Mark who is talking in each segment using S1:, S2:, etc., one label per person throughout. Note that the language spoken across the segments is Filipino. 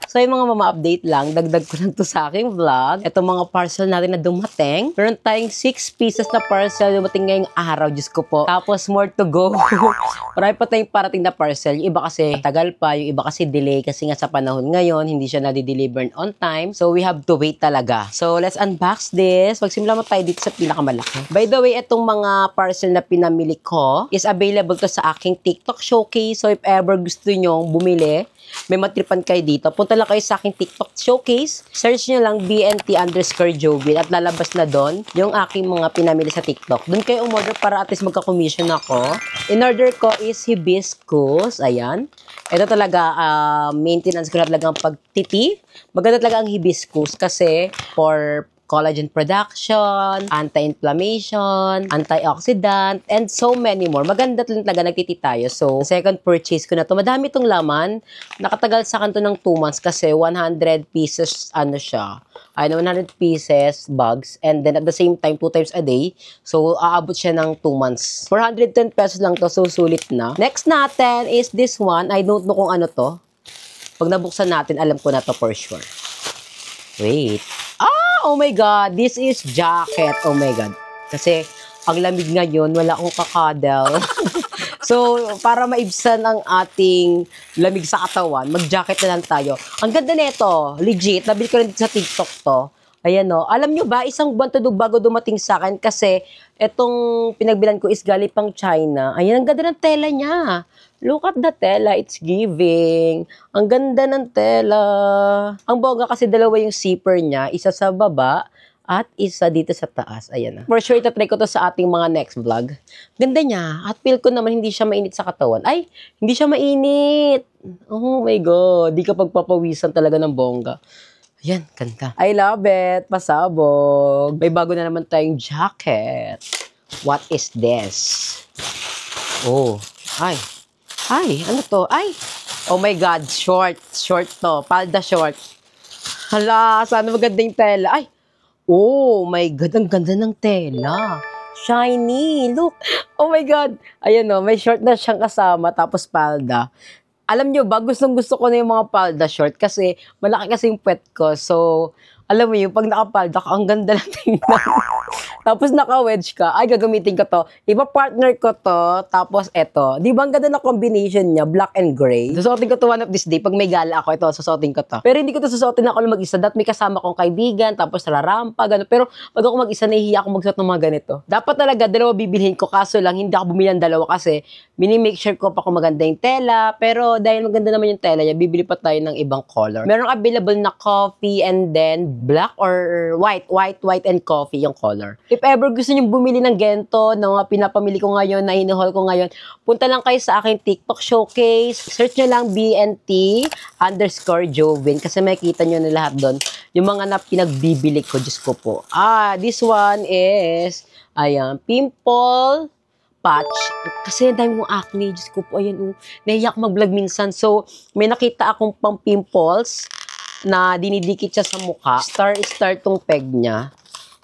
S1: So yung mga mama-update lang, dagdag ko lang to sa aking vlog. Ito mga parcel natin na dumating. Meron tayong 6 pieces na parcel dumating ngayong araw, Diyos ko po. Tapos more to go. Marami pa tayong parating na parcel. Yung iba kasi tagal pa, yung iba kasi delay kasi nga sa panahon ngayon, hindi siya na-deliver on time. So we have to wait talaga. So let's unbox this. Magsimula mo tayo dito sa pinakamalaki. By the way, itong mga parcel na pinamili ko is available to sa aking TikTok showcase. So if ever gusto nyo bumili, may matripan kayo dito, punta lang kayo sa aking TikTok showcase. Search nyo lang BNT_Jovin at lalabas na doon yung aking mga pinamili sa TikTok. Doon kayo umorder para at least magka-commission ako. In-order ko is hibiscus. Ayan. Ito talaga, maintenance ko na talagang pagtiti. Maganda talaga ang hibiscus kasi for collagen production, anti-inflammation, antioxidant, and so many more. Maganda talaga nagtiti tayo. So, second purchase ko na to. Madami itong laman. Nakatagal sa kanto ng 2 months kasi 100 pieces, ano siya, 100 pieces bags. And then at the same time, 2 times a day. So, aabot siya ng 2 months. 410 pesos lang to. So, sulit na. Next natin is this one. I don't know kung ano to. Pag nabuksan natin, alam ko na to for sure. Wait. Oh my God, this is jacket. Oh my God. Kasi, ang lamig ngayon, wala akong kakadel. So, para maibsan ang ating lamig sa katawan, mag-jacket na lang tayo. Ang ganda nito, legit. Nabili ko rin sa TikTok to. Ayan o. Alam nyo ba, isang buwan to bago dumating sa akin kasi itong pinagbilan ko is galing pang China. Ayan, ang ganda ng tela niya. Look at the tela, it's giving. Ang ganda ng tela. Ang bongga kasi dalawa yung zipper niya, isa sa baba at isa dito sa taas. Ayan na. For sure, itatry ko to sa ating mga next vlog. Ganda niya. At feel ko naman hindi siya mainit sa katawan. Ay, hindi siya mainit. Oh my God. Di ka pagpapawisan talaga ng bongga. Ayan, ganda. I love it. Pasabog. May bago na naman tayong jacket. What is this? Oh, ay. Ay, ano to? Ay! Oh my God, short. Short to. Palda short. Hala, sana maganda yung tela. Ay! Oh my God, ang ganda ng tela. Shiny. Look. Oh my God. Ayan o, may short na siyang kasama, tapos palda. Alam nyo ba, gustong gusto ko na yung mga palda short kasi malaki kasi yung puwet ko. So, alam mo yun, pag nakapalda ka, ang ganda lang tingnan. Tapos naka-wedge ka, ay gagamitin ko to. Iba partner ko to, tapos eto. Di ba ang ganda na combination niya, black and gray? Susuotin ko to one of this day. Pag may gala ako, ito, susuotin ko to. Pero hindi ko to susuotin ako mag-isa. That may kasama kong kaibigan, tapos rarampa, gano'n. Pero pag ako mag-isa, nahihiya ako magsuot ng mga ganito. Dapat talaga, dalawa bibilhin ko. Kaso lang, hindi ako bumili ng dalawa kasi mini-make sure ko pa kung maganda yung tela. Pero dahil maganda naman yung tela niya, bibili pa tayo ng ibang color. Meron available na coffee and then black or white and coffee yung color. If ever gusto niyo bumili ng gento na mga pinapamili ko ngayon, na hinahaul ko ngayon, punta lang kayo sa aking TikTok showcase. Search nyo lang BNT_Jovin kasi makikita nyo na lahat doon. Yung mga na pinagbibili ko, Diyos ko po. This one is, ayan, pimple patch. Kasi dahil mong acne, Diyos ko po, ayan, nahiyak mag-vlog minsan. So, may nakita akong pang pimples na dinidikit siya sa mukha. Star tong peg niya.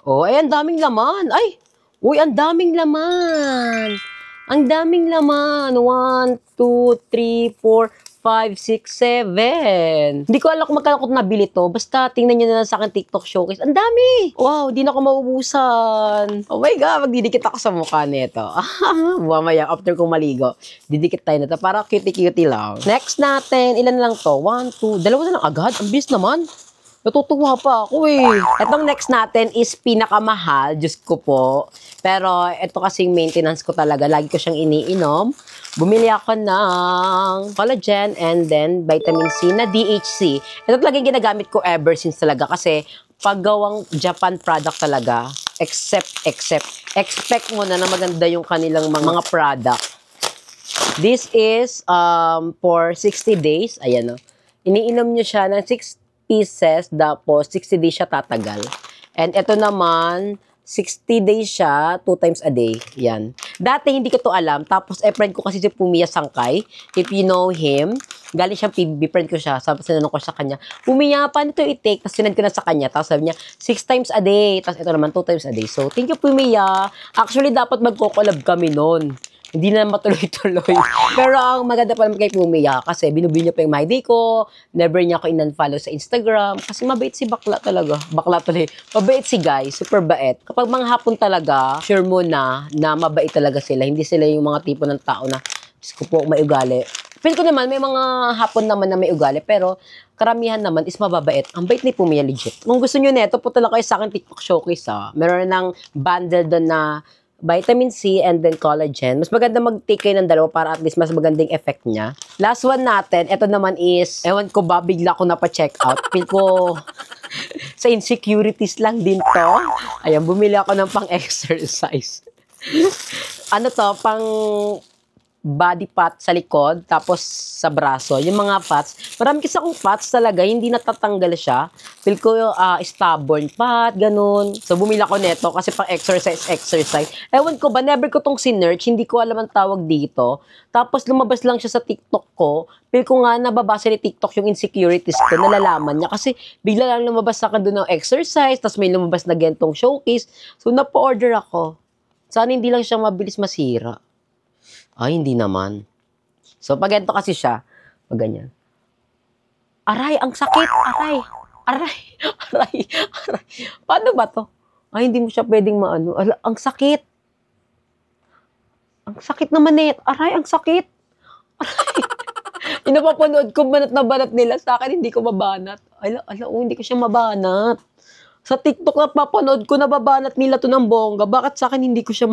S1: Oh, ay, ang daming laman. Ay, uy, ang daming laman. Ang daming laman. 1, 2, 3, 4, 5, 6, 7. Hindi ko alam kung magkano ko nabili to. Basta tingnan nyo na lang sa akin TikTok showcase. Ang dami! Wow, di na ako maubusan. Oh my God, magdidikit ako sa mukha nito. Mamaya, after kong maligo, didikit tayo na to. Para cutie-cutie lang. Next natin, ilan lang to? 1, 2, dalawa na lang agad. Ang bilis naman. Natutuwa pa ako eh. Itong next natin is pinakamahal. Diyos ko po. Pero ito kasing maintenance ko talaga. Lagi ko siyang iniinom. Bumili ako ng collagen and then vitamin C na DHC. Ito talaga yung ginagamit ko ever since talaga. Kasi paggawang Japan product talaga, expect mo na maganda yung kanilang mga product. This is for 60 days. Ayan o. Iniinom nyo siya ng 6 pieces, tapos 60 days siya tatagal. And ito naman, 60 days siya, 2 times a day. Yan. Dati hindi ko to alam. Tapos friend ko kasi si Pumiya Sangkay. If you know him, galing siyang PBB, friend ko siya. Tapos sinanong ko sa kanya, Pumiya, paano ito i-take? Tapos sinand ko na sa kanya. Tapos sabi niya, 6 times a day. Tapos ito naman, 2 times a day. So, thank you, Pumiya. Actually, dapat magko-collab kami noon. Hindi na matuloy-tuloy. Pero ang maganda pa naman kay Pumiya kasi binubili niya pa yung my day ko, never niya ako in-unfollow sa Instagram kasi mabait si bakla talaga. Bakla tuloy. Mabait si guys, super bait. Kapag mga hapon talaga, sure mo na mabait talaga sila. Hindi sila yung mga tipo ng tao na, Diyos ko po, may ugali. Feel ko naman, may mga hapon naman na may ugali, pero karamihan naman is mababait. Ang bait ni Pumiya, legit. Kung gusto nyo neto, punta lang kayo sa akin TikTok showcase, ha. Meron ng bundle doon na vitamin C and then collagen. Mas maganda mag-take kayo ng dalawa para at least mas magandang effect niya. Last one natin, ito naman is, ewan ko ba, bigla ko na pa-check out. Feel ko, sa insecurities lang din to. Ayan, bumili ako ng pang-exercise. Ano to, pang body fat sa likod, tapos sa braso. Yung mga fats, marami kasi akong fats talaga, hindi natatanggal siya. Feel ko stubborn fat, ganun. So, bumila ko neto kasi pang exercise. Ewan ko ba, never ko tong sinerch, hindi ko alam ang tawag dito. Tapos, lumabas lang siya sa TikTok ko. Feel ko nga, nababasa ni TikTok yung insecurities ko, nalalaman niya. Kasi, bigla lang lumabas sa akin doon ng exercise, tapos may lumabas na gentong showcase. So, napa-order ako. Sana hindi lang siya mabilis masira. Ay, hindi naman. So, pag ganito kasi siya, pag ganyan. Aray, ang sakit! Aray! Aray! Aray! Aray! Paano ba to? Ay, hindi mo siya pwedeng maano. Ala, ang sakit! Ang sakit naman eh. Aray, ang sakit! Aray! Inapapanood ko banat na banat nila. Sa akin, hindi ko mabanat. Ala, hindi ko siya mabanat. Sa TikTok na papanood ko, nababanat nila to ng bongga. Bakit sa akin hindi ko siya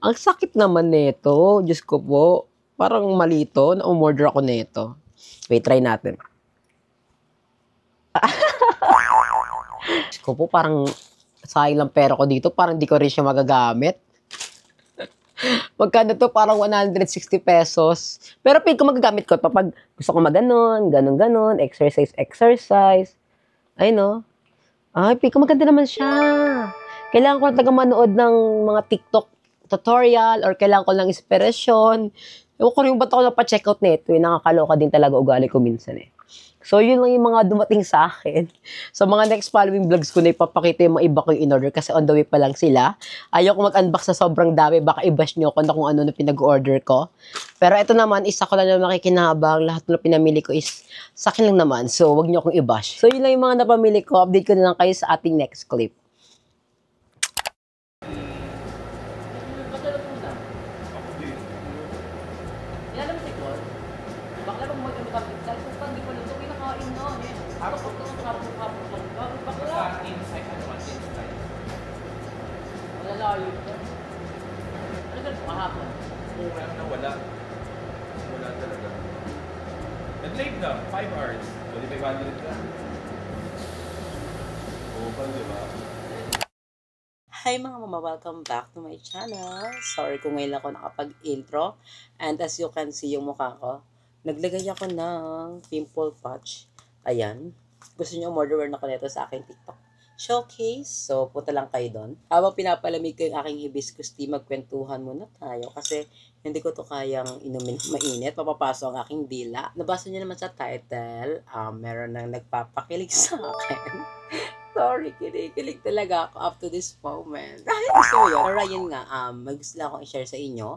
S1: Ang sakit naman nito. Diyos ko po. Parang malito. Na-umorder ako nito. Wait, try natin. Diyos ko po, parang sayang lang pera ko dito. Parang di ko rin siya magagamit. Magkano to? Parang 160 pesos. Pero pin ko magagamit ko kapag gusto ko maganon, ganon, exercise. Ay, no? Ay, Pico, maganda naman siya. Kailangan ko lang taga manood ng mga TikTok tutorial or kailangan ko lang inspirasyon. Ewan ko rin ba't ako napa-check out nito. Nakakaloka din talaga ugali ko minsan eh. So, yun lang yung mga dumating sa akin. So, mga next following vlogs ko na ipapakita yung mga iba ko yung in-order kasi on the way pa lang sila. Ayaw ko mag-unbox sa sobrang dami. Baka i-bash nyo ako na kung ano na pinag-order ko. Pero ito naman, isa ko lang na makikinabang. Lahat na pinamili ko is sa akin lang naman. So, wag nyo akong i-bash. So, yun lang yung mga napamili ko. Update ko na lang kayo sa ating next clip. Malalayo ko. Ano saan po kahapon?
S2: Wala. Wala talaga. Nag-late na, 5 hours. So, di ba 500 ka? Oo ba, di ba?
S1: Hi mga mama, welcome back to my channel. Sorry kung ngayon ako nakapag-intro. And as you can see yung mukha ko, naglagay ako ng pimple patch. Ayan. Gusto niyo order na ko nito sa aking TikTok showcase. So, punta lang kayo doon. Habang pinapalamig ko yung aking hibiscus tea, magkwentuhan muna tayo. Kasi hindi ko to kayang inumin mainit. Papapaso ang aking dila. Nabasa niyo naman sa title, meron nang nagpapakilig sa akin. Sorry, kinikilig talaga ako up to this moment. Ay, gusto mo yun? Pero yun nga, may gusto lang akong i-share sa inyo.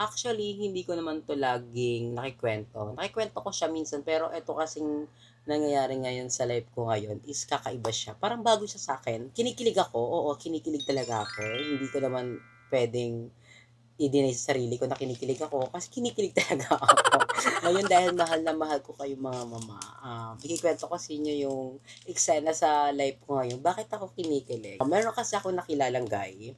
S1: Actually, hindi ko naman to laging nakikwento. Nakikwento ko siya minsan, pero ito kasing nangyayari ngayon sa life ko ngayon is kakaiba siya. Parang bago siya sa akin. Kinikilig ako. Oo, kinikilig talaga ako. Hindi ko naman pwedeng i-deny sa sarili ko na kinikilig ako kasi kinikilig talaga ako. Ngayon dahil mahal na mahal ko kayo mga mama, ikikwento ko sa inyo yung eksena sa life ko ngayon. Bakit ako kinikilig? Meron kasi ako nakilalang guy.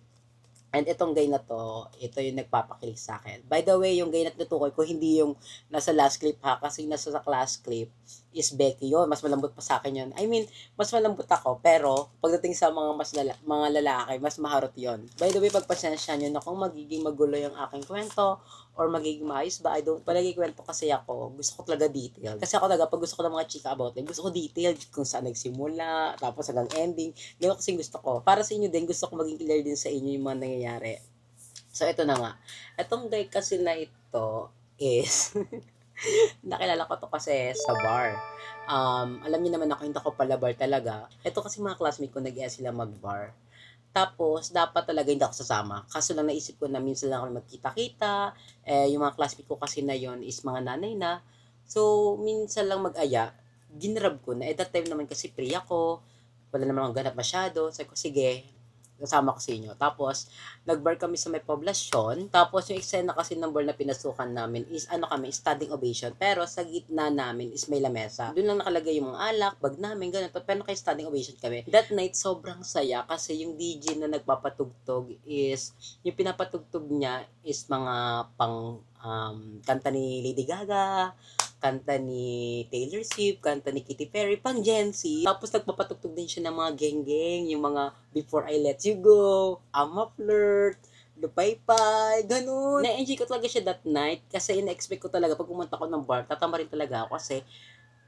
S1: And itong guy na to, ito yung nagpapakilig sa akin. By the way, yung guy na tutukoy ko, hindi yung nasa last clip ha, kasi nasa last clip is Becky yun. Mas malambot pa sa akin yun. I mean, mas malambot ako, pero pagdating sa mga lalaki, mas maharot yun. By the way, pagpasensya nyo na kung magiging magulo yung aking kwento, or magiging maayos ba, I don't, palagi kwento kasi ako, gusto ko talaga detail. Kasi ako talaga, pag gusto ko ng mga chika about life, gusto ko detail kung saan nagsimula, tapos hanggang ending, gano'n kasi gusto ko. Para sa inyo din, gusto ko maging clear din sa inyo yung mga nangyayari. So, ito na nga. Itong guy kasi na ito is, nakilala ko to kasi sa bar. Alam niyo naman ako, hindi ako pala bar talaga. Ito kasi mga classmate ko, nag-iya sila mag-bar. Tapos, dapat talaga hindi ako sasama. Kaso lang naisip ko na minsan lang kami magkita-kita. Yung mga classmate ko kasi na yon is mga nanay na. So, minsan lang mag-aya. Ginrab ko na. That time naman kasi free ako. Wala naman akong ganap masyado. Sabi ko, sige, kasama ko sa inyo. Tapos, nag-bar kami sa may poblasyon. Tapos, yung eksena kasi ng bar na pinasukan namin is, standing ovation. Pero, sa gitna namin is may lamesa. Doon lang nakalagay yung mga alak, bag namin, ganun. Pero, kay standing ovation kami. That night, sobrang saya kasi yung DJ na nagpapatugtog is, yung pinapatugtog niya is mga kanta ni Lady Gaga, kanta ni Taylor Swift, kanta ni Katy Perry, pang Gen Z. Tapos nagpapatugtog din siya ng mga geng-geng, yung mga Before I Let You Go, I'm a Flirt, Lupaypay, ganun. Na-enjoy ko talaga siya that night kasi ina-expect ko talaga pag pumunta ko ng bar, tatama rin talaga ako kasi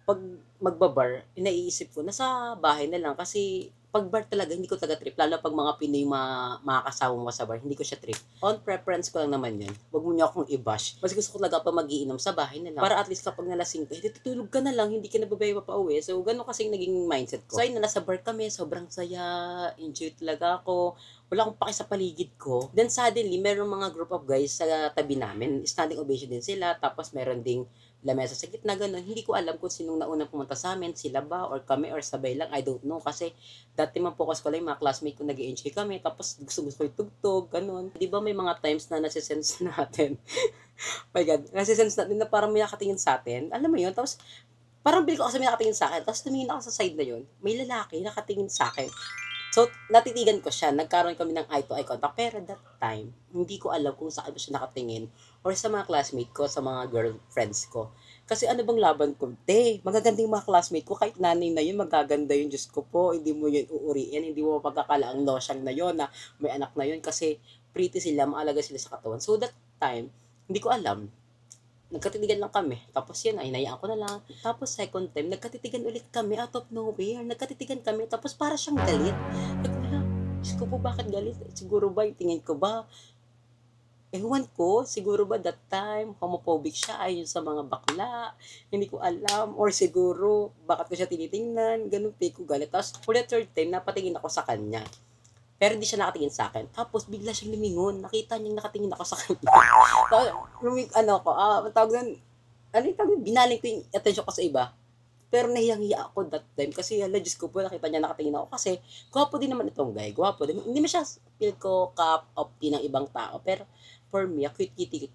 S1: pag magbabar, inaiisip ko, nasa bahay na lang kasi pag bar talaga, hindi ko talaga trip. Lalo pag mga Pinoy mga kasama mo sa bar, hindi ko siya trip. On preference ko lang naman yun. Huwag mo niyo akong i-bash. Mas gusto ko talaga pa magiinom sa bahay na lang. Para at least kapag nalasing ka, tutulog ka na lang, hindi ka na babay pa uwi. So, gano'n kasing naging mindset ko. So, ayun na, nasa bar kami, sobrang saya, enjoy talaga ako. Wala akong paki sa paligid ko. Then suddenly, meron mga group of guys sa tabi namin. Standing ovation din sila. Tapos meron ding lamesa sa gitna, gano'n. Hindi ko alam kung sinong naunang pumunta sa amin, sila ba, or kami, or sabay lang. I don't know. Kasi dati man focus ko lang yung mga classmate ko nag-enjoy kami. Tapos gusto-gusto ko itugtog, gano'n. Di ba may mga times na nasisense natin? My God, nasisense natin na parang may nakatingin sa atin. Alam mo yun? Tapos parang bil ko kasi may nakatingin sa akin. Tapos tumingin ako sa side na yun. May lalaki nakatingin sa akin. So, natitigan ko siya. Nagkaroon kami ng eye-to-eye contact. Pero that time, hindi ko alam kung saan ba siya nakatingin or sa mga classmate ko, sa mga girlfriends ko. Kasi ano bang laban ko? Magaganda yung mga classmate ko. Kahit nanay na yun, magaganda yun. Diyos ko po, hindi mo yun uuriin. Hindi mo mapagkakala ang losyang na yun na may anak na yun. Kasi pretty sila, maalaga sila sa katawan. So, that time, hindi ko alam. Nagkatitigan lang kami. Tapos yun, ay hinayaan ko na lang. Tapos second time, nagkatitigan ulit kami out of nowhere. Nagkatitigan kami, tapos para siyang galit. Nagwala, Diyos ko po, bakit galit? Siguro ba, yung tingin ko ba, ewan ko, siguro ba that time, homophobic siya, ayun sa mga bakla. Hindi ko alam. Or siguro, bakit ko siya tinitingnan, ganun, ko galit. Tapos, for the third time, napatingin ako sa kanya. Pero hindi siya nakatingin sa akin. Tapos, bigla siyang lumingon. Nakita niyang nakatingin ako sa kanya. Tapos, tawag nun, binaling ko yung attention ko sa iba. Pero nahiyang-hiya ako that time. Kasi, Diyos ko po, nakita niya nakatingin ako. Kasi, gwapo din naman itong guy. Gwapo din. Hindi mo siya feel ko cup of tea ng ibang tao. Pero, for me, cutie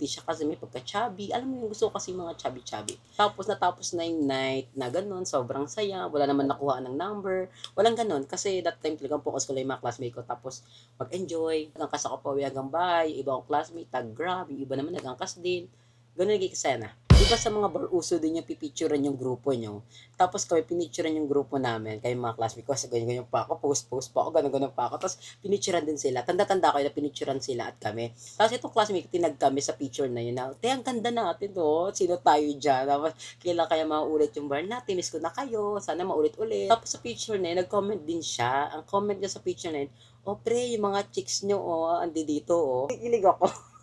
S1: siya kasi may pagka-chubby. Alam mo yung gusto ko kasi mga chubby-chubby. Tapos natapos na yung night na ganun, sobrang saya. Wala naman nakuha ng number. Walang ganun. Kasi that time talagang focus ko lang yung mga classmate ko. Tapos mag-enjoy. Nagangkas ako pa uwi hanggang bahay. Yung iba akong classmate, tag-grab. Yung iba naman nagangkas din. Ganun naging eksena. Diba sa mga bar, uso din yung pipicturean yung grupo nyo. Tapos kami pinicturean yung grupo namin, kayo mga classmates ko, sa ganyan pa ako, post pa ako, ganun pa ako. Tapos pinicturean din sila. Tanda-tanda ko na pinicturean sila at kami. Tapos itong classmate ko, tinag kami sa picture na yun na, ang ganda natin to, sino tayo dyan? Tapos kailan kaya maulit yung bar natin, miss ko na kayo, sana maulit-ulit. Tapos sa picture na yun, nag-comment din siya. Ang comment niya sa picture na yun, pre, yung mga chicks nyo, andi dito, Kikilig ako.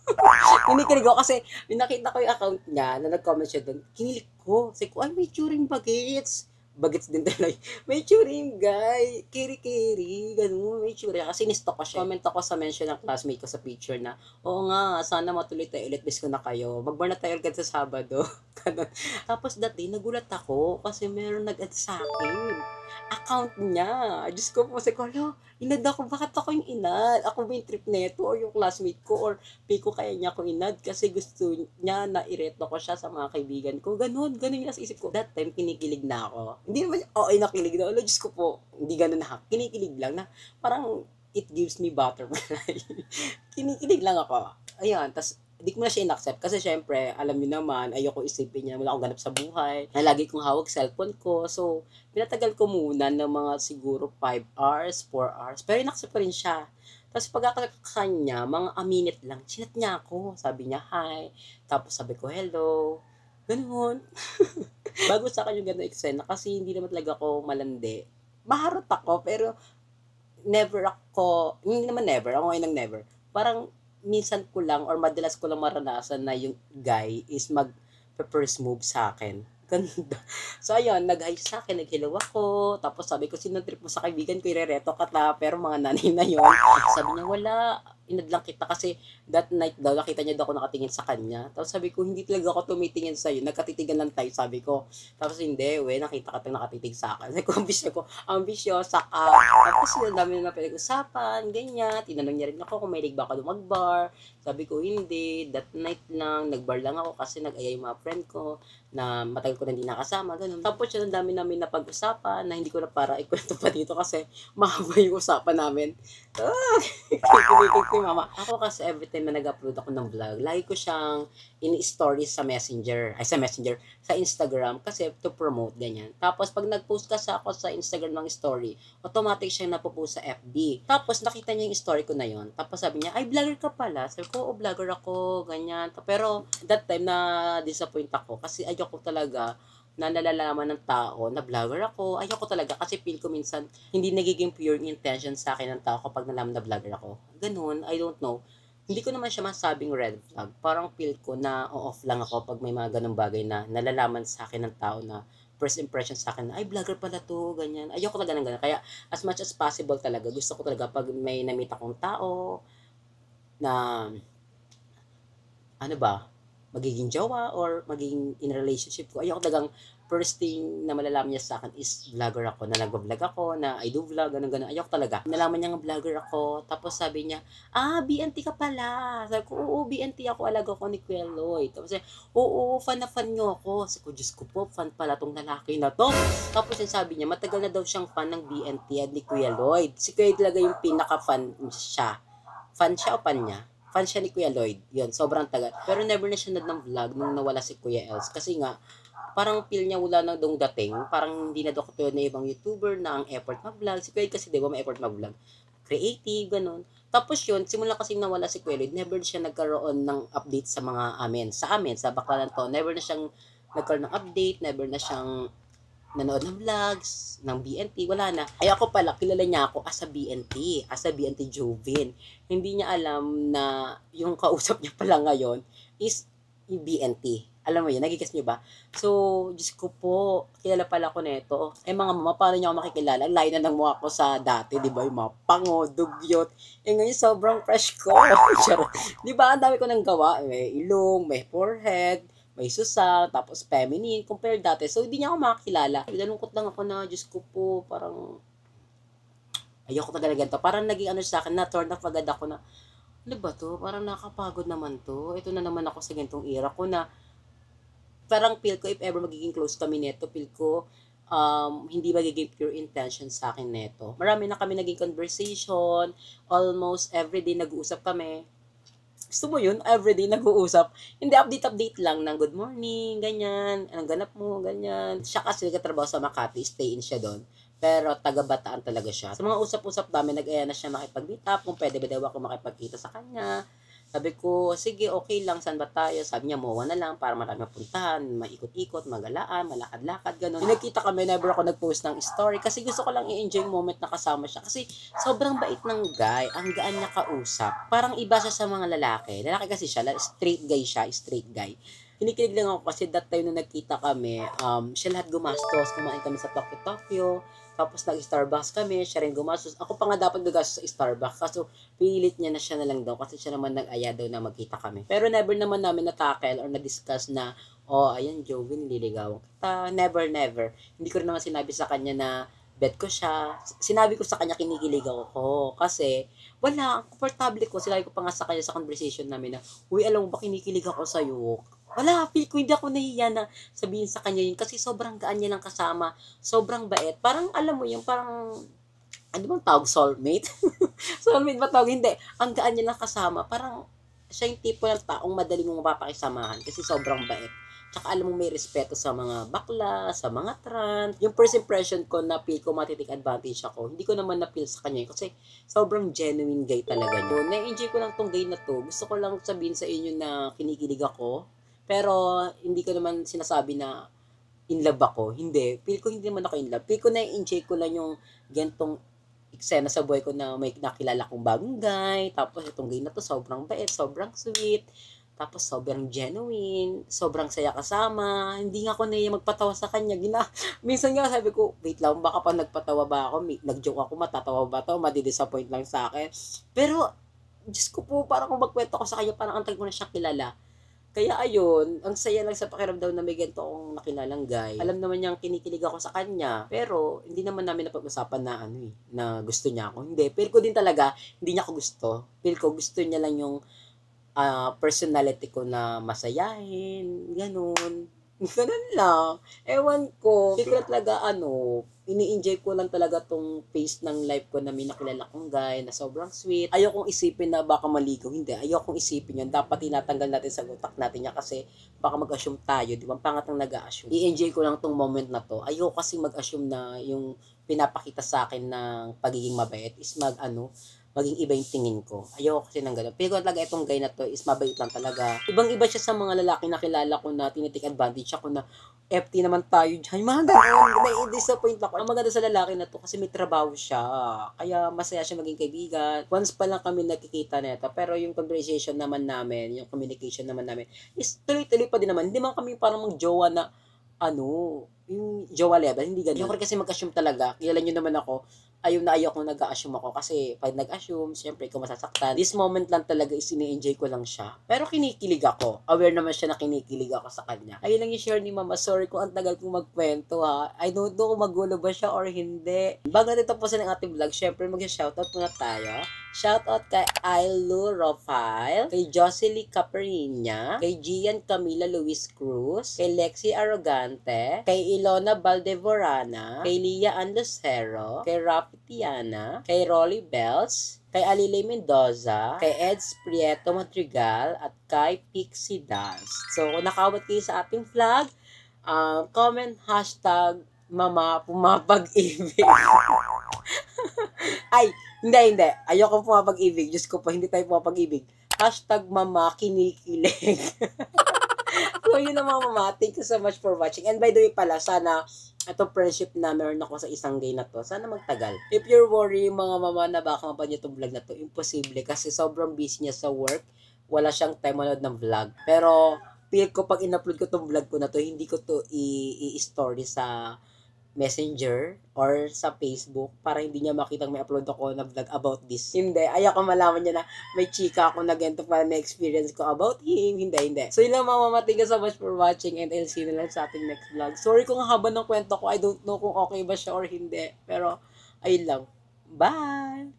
S1: Kinikilig ako kasi nakita ko yung account niya na nag-comment siya doon. Kinilig ko. Sabi ko, ay may turing bagets. Bagets din talaga. May turing guy. Kiri-kiri. Ganun. May turing. Kasi nistalk ko siya. Comment ako sa mention ng classmate ko sa picture na, oo nga, sana matuloy tayo ulit. Miss ko na kayo. Mag-bar na tayo agad sa Sabado. Ganun. Tapos that day, nagulat ako kasi meron nag-add sa akin. Account niya. Diyos ko po. Sabi ko, inad ako. Bakit ako yung inad? Ako ba yung trip neto or yung classmate ko or ko kaya niya ako inad kasi gusto niya na ireto ko siya sa mga kaibigan ko. Ganun yung nasa isip ko. That time, kinikilig na ako. Hindi naman, nakilig na. Diyos ko po. Hindi ganun na. Kinikilig lang na parang it gives me butterfly. Kinikilig lang ako. Ayan, tas di ko na siya in-accept kasi syempre, alam niyo naman, ayoko isipin niya, wala akong ganap sa buhay, na lagi kong hawag cellphone ko. So, pinatagal ko muna ng mga siguro 5 hours, 4 hours, pero in-accept ko rin siya. Tapos pagkakanya, mga a minute lang, chinat niya ako. Sabi niya, hi. Tapos sabi ko, hello. Ganun. Bago sa akin yung ganun eksena kasi hindi naman talaga ako malandi. Maharot ako, pero hindi naman never, ako ngayon ng never. Parang, minsan ko lang or madalas ko lang maranasan na yung guy is mag-first move sa akin. Ganda. So, ayun, nag-hi sa akin, nag-hello ako. Tapos sabi ko, sino trip mo sa kaibigan ko, irereto ka ta. Pero mga nanay na yun. Sabi niya, wala. Inadlang kita kasi that night daw, nakita niya daw ako nakatingin sa kanya. Tapos sabi ko, hindi talaga ako tumitingin sa'yo. Nagkatitigan lang tayo, sabi ko. Tapos hindi, nakita ka tayong nakatitig sa akin. Sabi ko, ambisyosa ka. Tapos yun, dami na pinag-usapan, ganyan. Tinanong niya rin ako kung may ba ako mag-bar. Sabi ko, hindi. That night lang, nag-bar lang ako kasi nag-aya yung mga friend ko na matagal ko na hindi nakasama, ganun. Tapos yun, ang dami namin na pag-usapan na hindi ko na para ikwento pa dito kasi mahaba yung usapan namin. Kikilikig ko yung mama. Ako kasi every time na nag-upload ako ng vlog, lagi ko siyang ini-stories sa Messenger, sa Instagram kasi to promote, ganyan. Tapos pag nag-post kasi ako sa Instagram ng story, automatic siyang napopost sa FB. Tapos nakita niya yung story ko na yon. Tapos sabi niya, ay vlogger ka pala. Sabi ko, oh, vlogger ako, ganyan. Pero that time na disappoint ako kasi ayoko talaga na nalalaman ng tao na vlogger ako. Ayoko talaga kasi feel ko minsan hindi nagiging pure intention sa akin ng tao kapag nalaman na vlogger ako. Ganun, I don't know. Hindi ko naman siya masabing red flag. Parang feel ko na off lang ako pag may mga ganung bagay na nalalaman sa akin ng tao na first impression sa akin, ay vlogger pala to, ganyan. Ayoko talaga ng ganun. Kaya as much as possible talaga, gusto ko talaga pag may namit akong tao na ano ba, magiging jowa or magiging in relationship ko. Ayoko talagang first thing na malalaman niya sa akin is vlogger ako, na nag-vlog ako, na I do vlog, ganun. Ayoko talaga. Nalaman niya nga vlogger ako, tapos sabi niya, BNT ka pala. Sabi ko, oo, BNT ako, alaga ko ni Kuya Lloyd. Tapos sabi, oo, fan na fan niyo ako. Sabi ko, Diyos ko po, fan pala tong lalaki na to. Tapos sabi niya, matagal na daw siyang fan ng BNT at ni Kuya Lloyd. Si Kuya talaga yung pinaka-fan siya. Fan siya o fan niya? Fan siya ni Kuya Lloyd. Yun, sobrang tagal. Pero never na siya ng vlog nung nawala si Kuya Els. Kasi nga, parang feel niya wala nang dong dating. Parang hindi na daw katulad na ibang YouTuber na ang effort mag-vlog. Si Kuya kasi di ba may effort mag-vlog. Creative, ganun. Tapos yun, simula kasing nawala si Kuya Lloyd, never siya nagkaroon ng update sa mga amin. Sa amin, sa Baklaran to, never na siyang nagkaroon ng update, never na siyang nanood ng vlogs, ng BNT, wala na. Ay ako pala, kilala niya ako as a BNT Jovin. Hindi niya alam na yung kausap niya pala ngayon is yung BNT. Alam mo yun, nagigets niyo ba? So, Diyos ko po, kilala pala ko nito. Mga mama, paano niyo ako makikilala? Layo na ng mukha ko sa dati, di ba? Yung mga pango, dugyot. Ngayon, sobrang fresh ko. Di ba? Ang dami ko nang gawa. May ilong, may forehead, may susa, tapos feminine, compare dati. So, hindi niya ako makakilala. Nalungkot lang ako na, Diyos ko po, parang ayoko talaga ganito. Parang naging sa akin, na-turn off agad ako na, ano ba to? Parang nakapagod naman to. Ito na naman ako sa ganitong era ko na, parang feel ko, if ever magiging close kami neto, feel ko, hindi magiging pure intention sa akin neto. Marami na kami naging conversation, almost everyday nag-uusap kami. Gusto mo yun? Everyday nag-uusap. Hindi, update lang ng good morning, ganyan, anong ganap mo, ganyan. Siya kasi nagkatrabaho sa Makati, stay in siya doon. Pero taga-Bataan talaga siya. Sa mga usap-usap namin, nag-aya na siya makipag-meet up, kung pwede ba daw ako makipagkita sa kanya. Sabi ko, sige, okay lang, saan ba tayo? Sabi niya, MOA na lang para marami mapuntahan, maikot-ikot, magalaan, malakad-lakad, gano'n. Nagkita kami, never ako nag-post ng story kasi gusto ko lang i-enjoy yung moment na kasama siya. Kasi sobrang bait ng guy, ang gaan niya kausap. Parang iba siya sa mga lalaki. Lalaki kasi siya, straight guy. Kinikilig lang ako kasi that time na nagkita kami, siya lahat gumastos, kumain kami sa Tokyo. Tapos nag-Starbucks kami, siya rin gumastos. Ako pa nga dapat gagastos sa Starbucks. Kaso pinilit niya na siya na lang daw kasi siya naman nag-aya daw na magkita kami. Pero never naman namin na-tackle or na-discuss na, ayan Joey, nililigawan kita. Never. Hindi ko rin naman sinabi sa kanya na bet ko siya. Sinabi ko sa kanya kinikilig ako. Kasi, wala, ang komportable ko. Sinabi ko pa nga sa kanya sa conversation namin na, uy, alam mo ba kinikilig ako sa'yo? Wala, feel ko hindi ako nahiya na sabihin sa kanya yun kasi sobrang gaan niya lang kasama, sobrang bait. Parang alam mo yung parang, ano bang tawag, soulmate? Soulmate ba tawag? Hindi. Ang gaan niya lang kasama, parang siya yung tipo ng taong madali mong mapapakisamahan kasi sobrang bait. Tsaka alam mo may respeto sa mga bakla, sa mga trans. Yung first impression ko na feel ko matitik advantage ako, hindi ko naman na-feel sa kanya kasi sobrang genuine guy talaga niya. Na-enjoy ko lang tong guy na to. Gusto ko lang sabihin sa inyo na kinikilig ako. Pero, hindi ko naman sinasabi na in love ako. Hindi. Feel ko hindi naman ako in love. Feel ko na-enjoy ko lang yung gantong eksena sa buhay ko na may nakilala kong bagong guy. Tapos, itong guy na to, sobrang bait, sobrang sweet. Tapos sobrang genuine, sobrang saya kasama. Hindi nga ako naiya magpatawa sa kanya. Minsan nga sabi ko, wait lang, baka pa nagpatawa ba ako? Nag-joke ako, matatawa ba to? Madi-disappoint lang sa akin. Pero, Diyos ko po, parang kung magkwento ko sa kanya, parang ang tagal ko na siya kilala. Kaya ayun, ang saya lang sa pakiramdam na may ganito akong nakilalang guy. Alam naman niyang kinikilig ako sa kanya, pero hindi naman namin napag-usapan na na gusto niya ako. Hindi, feel ko din talaga, hindi niya ako gusto. Feel ko gusto niya lang yung personality ko na masayahin, ganun. Ganun lang. Ewan ko. Hindi ko na talaga, ini-enjoy ko lang talaga tong phase ng life ko na may nakilala kong guy na sobrang sweet. Ayokong isipin na baka maligaw. Hindi. Ayokong isipin yun. Dapat tinatanggal natin sa utak natin yan kasi baka mag-assume tayo. Di ba? Pangat ang nag-assume. I-enjoy ko lang tong moment na to. Ayoko kasi mag-assume na yung pinapakita sa akin ng pagiging mabait is maging iba yung tingin ko. Ayoko kasi ng gano'n. Pero talaga itong guy na to is mabait lang talaga. Ibang-iba siya sa mga lalaki na kilala ko na tinitake advantage ako na FT naman tayo dyan. Mga gano'n. Nai-disappoint ako. Ang maganda sa lalaki na to kasi may trabaho siya. Kaya masaya siya maging kaibigan. Once pa lang kami nakikita nito. Pero yung conversation naman namin, yung communication naman namin, is tuloy-tuloy pa din naman. Hindi man kami parang mag-jowa na yung jowa level, hindi ganun. Ayoko kasi mag-assume talaga. Kilala nyo naman ako, ayaw kong nag-assume ako kasi pag nag-assume, syempre ikaw masasaktan. This moment lang talaga is ini-enjoy ko lang siya. Pero kinikilig ako. Aware naman siya na kinikilig ako sa kanya. Ayun lang yung share ni Mama. Sorry kung ang tagal kong magkwento ha. I don't know kung magulo ba siya or hindi. Bago natin tapusin ang ating vlog, syempre mag-shoutout muna tayo. Shoutout kay Ailu Rofile, kay Jocelyn Caperina, kay Gian Camila Luis Cruz, kay Lexi Arrogante, kay Ilona Valdevorana, kay Lia Andosero, kay Rafi Tiana, kay Rolly Bells, kay Alilay Mendoza, kay Eds Prieto Madrigal, at kay Pixie Dance. So, kung nakawat kayo sa ating vlog, comment hashtag Mama Pumapag-ibig. Ay, hindi. Ayoko pumapag-ibig. Diyos ko po, hindi tayo pumapag-ibig. Hashtag Mama Kinikilig. So, yun na mga mama. Thank you so much for watching. And by the way pala, sana itong friendship na meron ako sa isang gay na to, sana magtagal. If you're worried, mga mama, na baka mapanood itong vlog na to, imposible kasi sobrang busy niya sa work. Wala siyang time manood ng vlog. Pero, feel ko pag in-upload ko itong vlog ko na to, hindi ko to i-story sa Messenger or sa Facebook para hindi niya makitang may upload ako na vlog about this. Hindi. Ayaw ko malaman niya na may chika ako na ganito para na-experience ko about him. Hindi. So yun lang mga mama. Thank you so much for watching and I'll see you na lang sa ating next vlog. Sorry kung haba ng kwento ko. I don't know kung okay ba siya or hindi. Pero ayun lang. Bye!